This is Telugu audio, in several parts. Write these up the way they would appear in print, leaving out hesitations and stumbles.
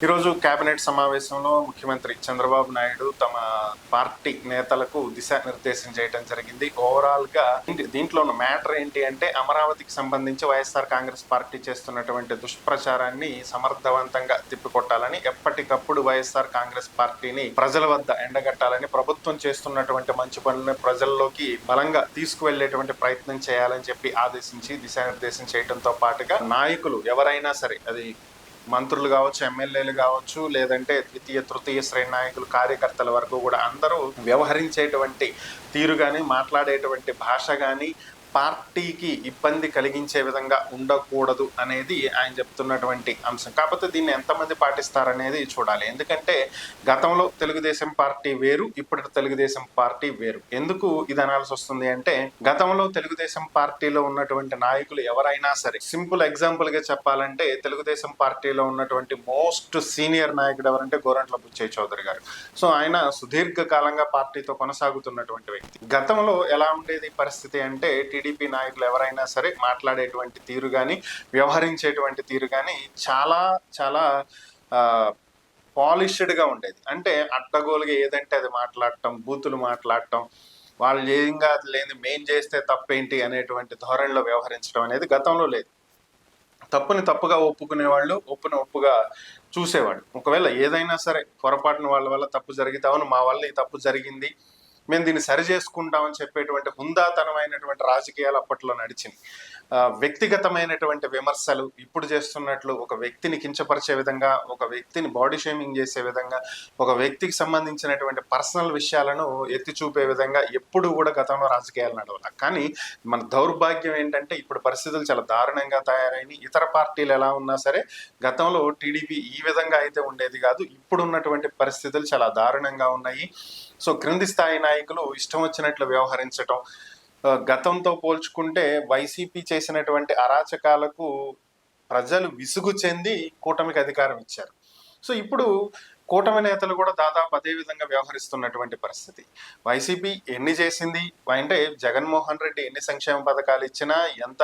ఈరోజు కేబినెట్ సమావేశంలో ముఖ్యమంత్రి చంద్రబాబు నాయుడు తమ పార్టీ నేతలకు దిశానిర్దేశం చేయడం జరిగింది. ఓవరాల్ గా దీంట్లో ఉన్న మ్యాటర్ ఏంటి అంటే, అమరావతికి సంబంధించి వైఎస్ఆర్ కాంగ్రెస్ పార్టీ చేస్తున్నటువంటి దుష్ప్రచారాన్ని సమర్థవంతంగా తిప్పికొట్టాలని, ఎప్పటికప్పుడు వైఎస్ఆర్ కాంగ్రెస్ పార్టీని ప్రజల వద్ద ఎండగట్టాలని, ప్రభుత్వం చేస్తున్నటువంటి మంచి పనులను ప్రజల్లోకి బలంగా తీసుకువెళ్లేటువంటి ప్రయత్నం చేయాలని చెప్పి ఆదేశించి దిశానిర్దేశం చేయడంతో పాటుగా నాయకులు ఎవరైనా సరే, అది మంత్రులు కావచ్చు, ఎమ్మెల్యేలు కావచ్చు, లేదంటే ద్వితీయ తృతీయ శ్రేణి నాయకులు, కార్యకర్తల వరకు కూడా అందరూ వ్యవహరించేటువంటి తీరు కానీ, మాట్లాడేటువంటి భాష కానీ పార్టీకి ఇబ్బంది కలిగించే విధంగా ఉండకూడదు అనేది ఆయన చెప్తున్నటువంటి అంశం. కాకపోతే దీన్ని ఎంతమంది పాటిస్తారనేది చూడాలి. ఎందుకంటే గతంలో తెలుగుదేశం పార్టీ వేరు, ఇప్పుడు తెలుగుదేశం పార్టీ వేరు. ఎందుకు ఇది అనాల్సి వస్తుంది అంటే, గతంలో తెలుగుదేశం పార్టీలో ఉన్నటువంటి నాయకులు ఎవరైనా సరే, సింపుల్ ఎగ్జాంపుల్ గా చెప్పాలంటే తెలుగుదేశం పార్టీలో ఉన్నటువంటి మోస్ట్ సీనియర్ నాయకుడు ఎవరంటే గోరంట్ల బుచ్చయ్య చౌదరి గారు. సో ఆయన సుదీర్ఘకాలంగా పార్టీతో కొనసాగుతున్నటువంటి వ్యక్తి. గతంలో ఎలా ఉండేది పరిస్థితి అంటే, టీడీపీ నాయకులు ఎవరైనా సరే మాట్లాడేటువంటి తీరు కానీ, వ్యవహరించేటువంటి తీరు కానీ చాలా చాలా పాలిష్డ్గా ఉండేది. అంటే అడ్డగోలుగా ఏదంటే అది మాట్లాడటం, బూతులు మాట్లాడటం, వాళ్ళు ఏంగా లేని మేం చేస్తే తప్పేంటి అనేటువంటి ధోరణిలో వ్యవహరించడం అనేది గతంలో లేదు. తప్పుని తప్పుగా ఒప్పుకునేవాళ్ళు, ఒప్పుగా చూసేవాడు. ఒకవేళ ఏదైనా సరే పొరపాటున వాళ్ళ వల్ల తప్పు జరిగితే, అవును మా వల్ల ఈ తప్పు జరిగింది, మేము దీన్ని సరి చేసుకుంటామని చెప్పేటువంటి హుందాతనమైనటువంటి రాజకీయాలు అప్పట్లో నడిచింది. వ్యక్తిగతమైనటువంటి విమర్శలు ఇప్పుడు చేస్తున్నట్లు ఒక వ్యక్తిని కించపరిచే విధంగా, ఒక వ్యక్తిని బాడీ షేమింగ్ చేసే విధంగా, ఒక వ్యక్తికి సంబంధించినటువంటి పర్సనల్ విషయాలను ఎత్తి చూపే విధంగా ఎప్పుడు కూడా గతంలో రాజకీయాలు నడవాలి. కానీ మన దౌర్భాగ్యం ఏంటంటే, ఇప్పుడు పరిస్థితులు చాలా దారుణంగా తయారైనవి. ఇతర పార్టీలు ఎలా ఉన్నా సరే గతంలో టీడీపీ ఈ విధంగా అయితే ఉండేది కాదు. ఇప్పుడు ఉన్నటువంటి పరిస్థితులు చాలా దారుణంగా ఉన్నాయి. సో క్రింది స్థాయి నాయకులు ఇష్టం వచ్చినట్లు వ్యవహరించటం, గతంతో పోల్చుకుంటే వైసీపీ చేసినటువంటి అరాచకాలకు ప్రజలు విసుగు చెంది కూటమికి అధికారం ఇచ్చారు. సో ఇప్పుడు కూటమి నేతలు కూడా దాదాపు అదే విధంగా వ్యవహరిస్తున్నటువంటి పరిస్థితి. వైసీపీ ఎన్ని చేసింది అంటే, జగన్మోహన్ రెడ్డి ఎన్ని సంక్షేమ పథకాలు ఇచ్చినా, ఎంత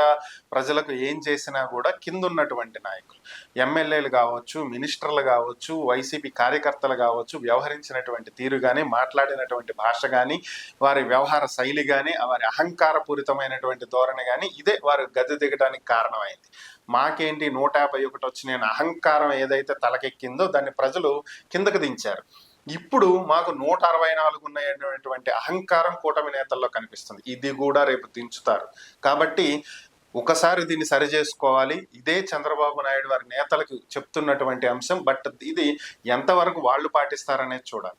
ప్రజలకు ఏం చేసినా కూడా కింద ఉన్నటువంటి నాయకులు, ఎమ్మెల్యేలు కావచ్చు, మినిస్టర్లు కావచ్చు, వైసీపీ కార్యకర్తలు కావచ్చు, వ్యవహరించినటువంటి తీరు కానీ, మాట్లాడినటువంటి భాష కానీ, వారి వ్యవహార శైలి కానీ, వారి అహంకారపూరితమైనటువంటి ధోరణి కానీ ఇదే వారు గద్దె దిగడానికి కారణమైంది. మాకేంటి 151 వచ్చిన అహంకారం ఏదైతే తలకెక్కిందో దాన్ని ప్రజలు కిందకు దించారు. ఇప్పుడు మాకు 164 ఉన్నటువంటి అహంకారం కూటమి నేతల్లో కనిపిస్తుంది. ఇది కూడా రేపు దించుతారు. కాబట్టి ఒకసారి దీన్ని సరి చేసుకోవాలి. ఇదే చంద్రబాబు నాయుడు వారి నేతలకు చెప్తున్నటువంటి అంశం. బట్ ఇది ఎంతవరకు వాళ్ళు పాటిస్తారనేది చూడాలి.